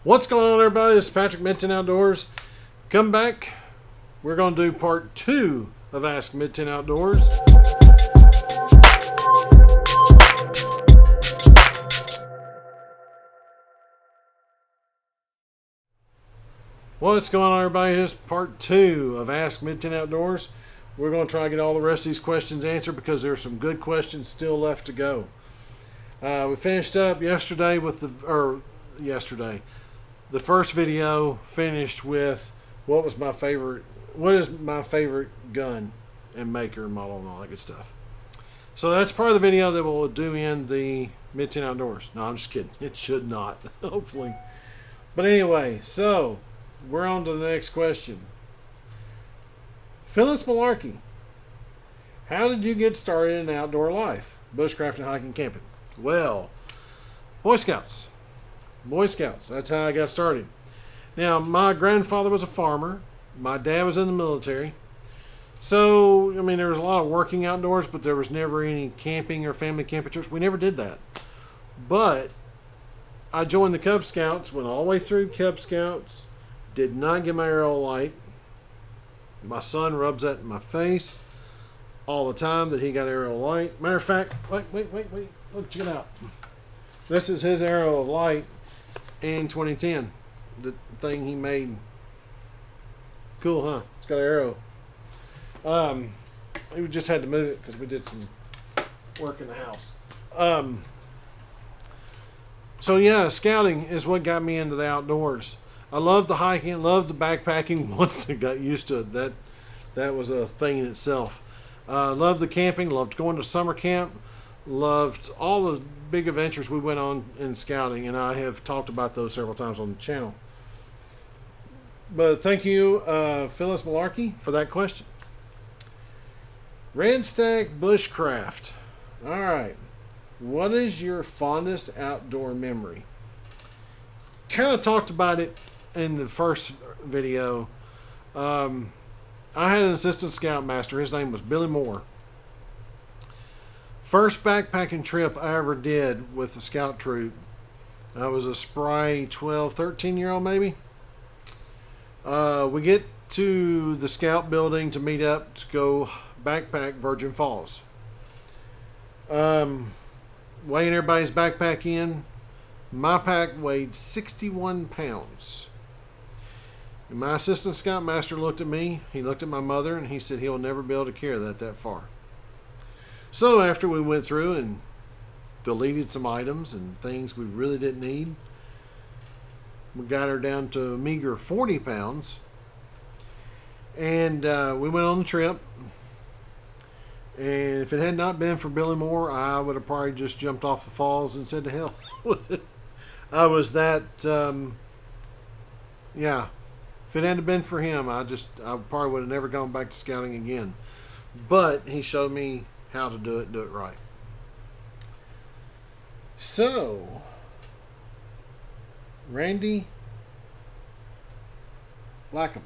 What's going on, everybody? This is Patrick Mid-10 Outdoors. Come back. We're going to do part 2 of Ask Mid-10 Outdoors. What's going on, everybody? This is part 2 of Ask Mid-10 Outdoors. We're going to try to get all the rest of these questions answered because there are some good questions still left to go. We finished up yesterday with the first video finished with what is my favorite gun and maker and model and all that good stuff. So that's part of the video that we'll do in the Mid-10 Outdoors. No, I'm just kidding. It should not, hopefully. But anyway, so we're on to the next question. Phyllis Malarkey, how did you get started in outdoor life? Bushcrafting, hiking, camping. Well, Boy Scouts. That's how I got started. Now, my grandfather was a farmer. My dad was in the military. So, I mean, there was a lot of working outdoors, but there was never any camping or family camping trips. We never did that. But I joined the Cub Scouts, went all the way through Cub Scouts, did not get my aerial light. My son rubs that in my face all the time that he got aerial light. Matter of fact, wait. Look, check it out. This is his aerial light in 2010. The thing he made. Cool, huh? It's got an arrow. We just had to move it because we did some work in the house. So yeah, scouting is what got me into the outdoors. I loved the hiking, loved the backpacking. Once I got used to it, that was a thing in itself. Loved the camping, loved going to summer camp, loved all the big adventures we went on in scouting, and I have talked about those several times on the channel. But thank you, Phyllis Malarkey, for that question. Redstack Bushcraft. All right. What is your fondest outdoor memory? Kind of talked about it in the first video. I had an assistant scoutmaster. His name was Billy Moore. First backpacking trip I ever did with the scout troop. I was a spry 12, 13-year-old maybe. We get to the scout building to meet up to go backpack Virgin Falls. Weighing everybody's backpack in. My pack weighed 61 pounds. And my assistant scoutmaster looked at me, he looked at my mother, and he said he'll never be able to carry that far. So after we went through and deleted some items and things we really didn't need, we got her down to a meager 40 pounds. And we went on the trip. And if it had not been for Billy Moore, I would have probably just jumped off the falls and said to hell with it. I was that, yeah. If it hadn't been for him, I probably would have never gone back to scouting again. But he showed me how to do it right. So, Randy Blackham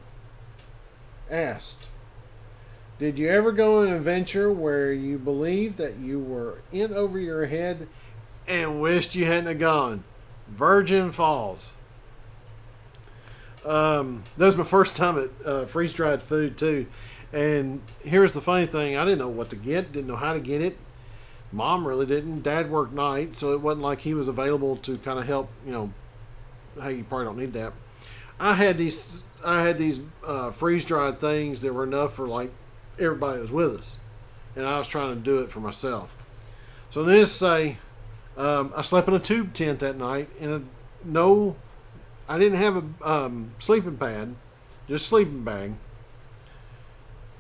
asked, did you ever go on an adventure where you believed that you were in over your head and wished you hadn't have gone? Virgin Falls. That was my first time at freeze-dried food too. And here's the funny thing. I didn't know what to get. Didn't know how to get it. Mom really didn't. Dad worked night, so it wasn't like he was available to kind of help, you know, hey, you probably don't need that. I had these freeze-dried things that were enough for like everybody that was with us. And I was trying to do it for myself. So needless to say, I slept in a tube tent that night I didn't have a sleeping pad, just sleeping bag.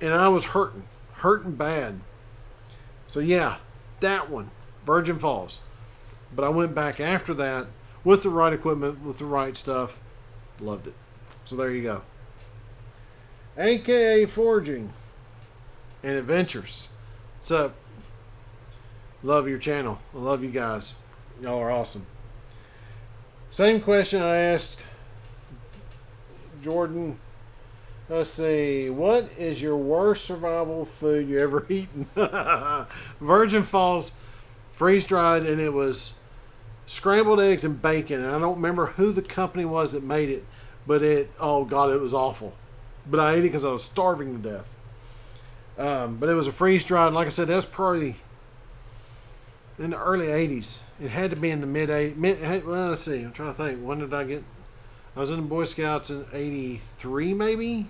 And I was hurting bad. So yeah, that one, Virgin Falls. But I went back after that with the right equipment, with the right stuff. Loved it. So there you go. AKA Foraging and Adventures. What's up? Love your channel. I love you guys. Y'all are awesome. Same question I asked Jordan. Let's see. What is your worst survival food you ever eaten? Virgin Falls freeze dried, and it was scrambled eggs and bacon. And I don't remember who the company was that made it, but oh God, it was awful. But I ate it because I was starving to death. But it was a freeze dried. Like I said, that's probably in the early 80s. It had to be in the mid 80s. Well, let's see. I'm trying to think. When did I get? I was in the Boy Scouts in 83, maybe,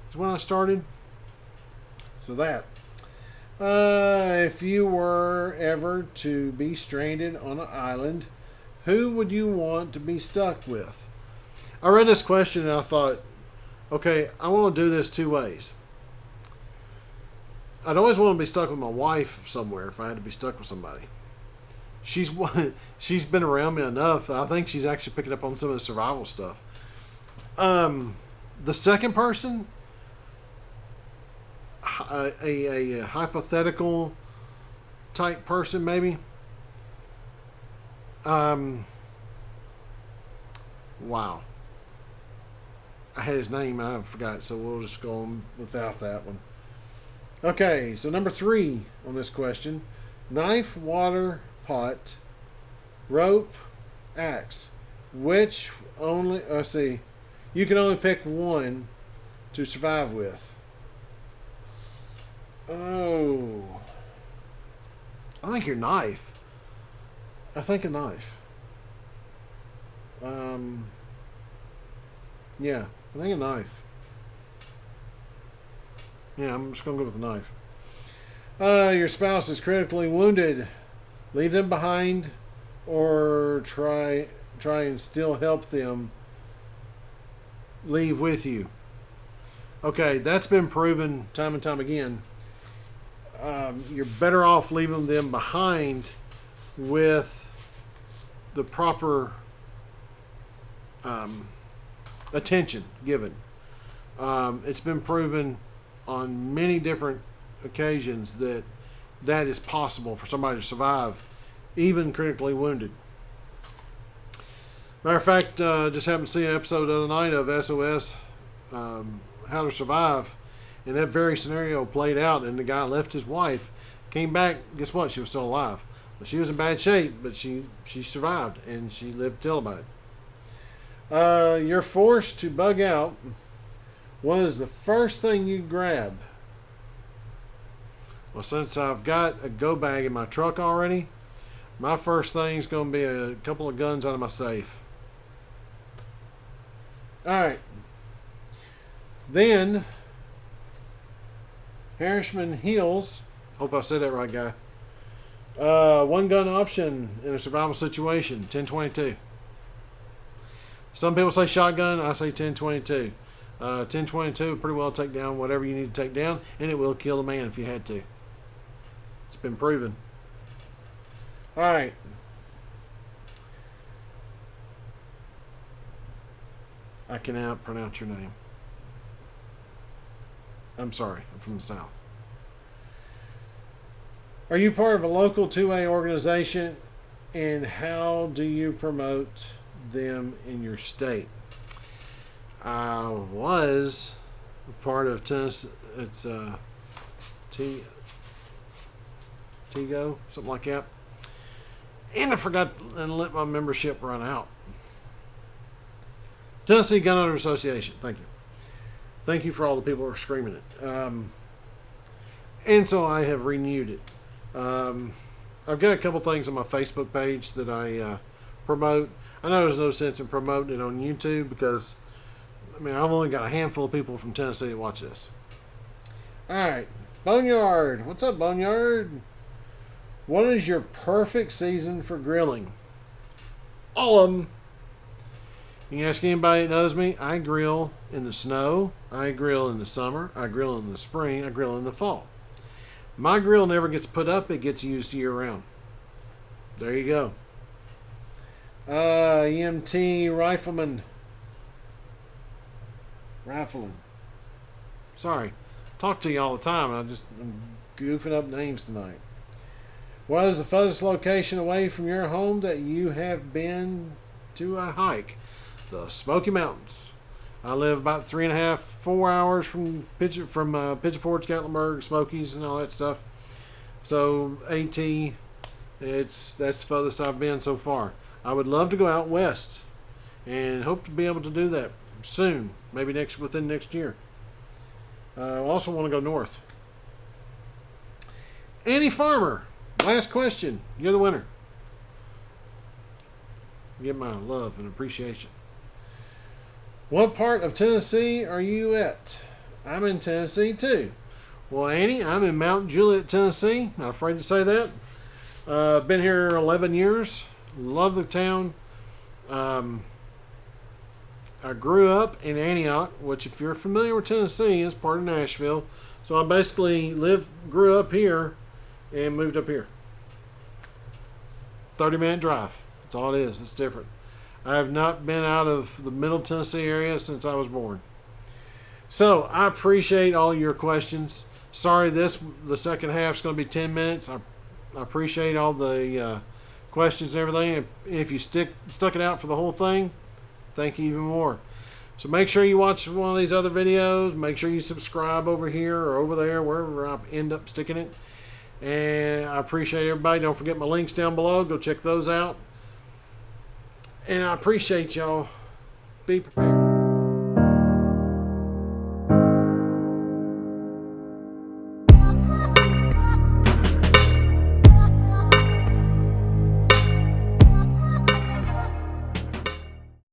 is when I started. So that. If you were ever to be stranded on an island, who would you want to be stuck with? I read this question and I thought, okay, I want to do this two ways. I'd always want to be stuck with my wife somewhere if I had to be stuck with somebody. She's been around me enough. I think she's actually picking up on some of the survival stuff. The second person, a hypothetical type person, maybe. Wow. I had his name, I forgot, so we'll just go on without that one. Okay, so number 3 on this question. Knife, water, pot, rope, axe. Which only, let's see, you can only pick one to survive with. Oh. I think your knife. I think a knife. Yeah, I think a knife. Yeah, I'm just going to go with a knife. Your spouse is critically wounded. Leave them behind or try and still help them leave with you. Okay, that's been proven time and time again. You're better off leaving them behind with the proper attention given. It's been proven on many different occasions that is possible for somebody to survive, even critically wounded. Matter of fact, just happened to see an episode the other night of SOS, How to Survive, and that very scenario played out, and the guy left his wife, came back, guess what, she was still alive. But she was in bad shape, but she survived, and she lived to tell about it. You're forced to bug out. What is the first thing you grab? Well, since I've got a go bag in my truck already, my first thing is going to be a couple of guns out of my safe. Alright. Then, Harrison Hills, hope I said that right, guy. One gun option in a survival situation, 1022. Some people say shotgun, I say 1022. 1022 will pretty well take down whatever you need to take down, and it will kill a man if you had to. It's been proven. Alright. I cannot pronounce your name. I'm sorry, I'm from the South. Are you part of a local 2A organization, and how do you promote them in your state? I was part of Tennessee. It's Tigo, something like that. And I forgot and let my membership run out. Tennessee Gun Owner Association. Thank you. Thank you for all the people who are screaming it. And so I have renewed it. I've got a couple things on my Facebook page that I promote. I know there's no sense in promoting it on YouTube because, I mean, I've only got a handful of people from Tennessee that watch this. Alright. Boneyard. What's up, Boneyard? What is your perfect season for grilling? All of them. You can ask anybody that knows me. I grill in the snow. I grill in the summer. I grill in the spring. I grill in the fall. My grill never gets put up. It gets used year round. There you go. EMT Rifleman. Sorry. Talk to you all the time. I'm goofing up names tonight. What is the furthest location away from your home that you have been to a hike? The Smoky Mountains. I live about 3.5, 4 hours from Pigeon Forge, Gatlinburg, Smokies, and all that stuff. So AT, that's the furthest I've been so far. I would love to go out west and hope to be able to do that soon, maybe within next year. I also want to go north. Annie Farmer, last question. You're the winner. Give my love and appreciation. What part of Tennessee are you at? I'm in Tennessee too. Well, Annie, I'm in Mount Juliet, Tennessee. Not afraid to say that. Been here 11 years. Love the town. I grew up in Antioch, which, if you're familiar with Tennessee, is part of Nashville. So I basically grew up here and moved up here. 30-minute drive. That's all it is. It's different. I have not been out of the Middle Tennessee area since I was born. So I appreciate all your questions. Sorry, the second half is going to be 10 minutes. I appreciate all the questions and everything. If you stuck it out for the whole thing, thank you even more. So make sure you watch one of these other videos. Make sure you subscribe over here or over there, wherever I end up sticking it. And I appreciate everybody. Don't forget my links down below. Go check those out. And I appreciate y'all. Be prepared.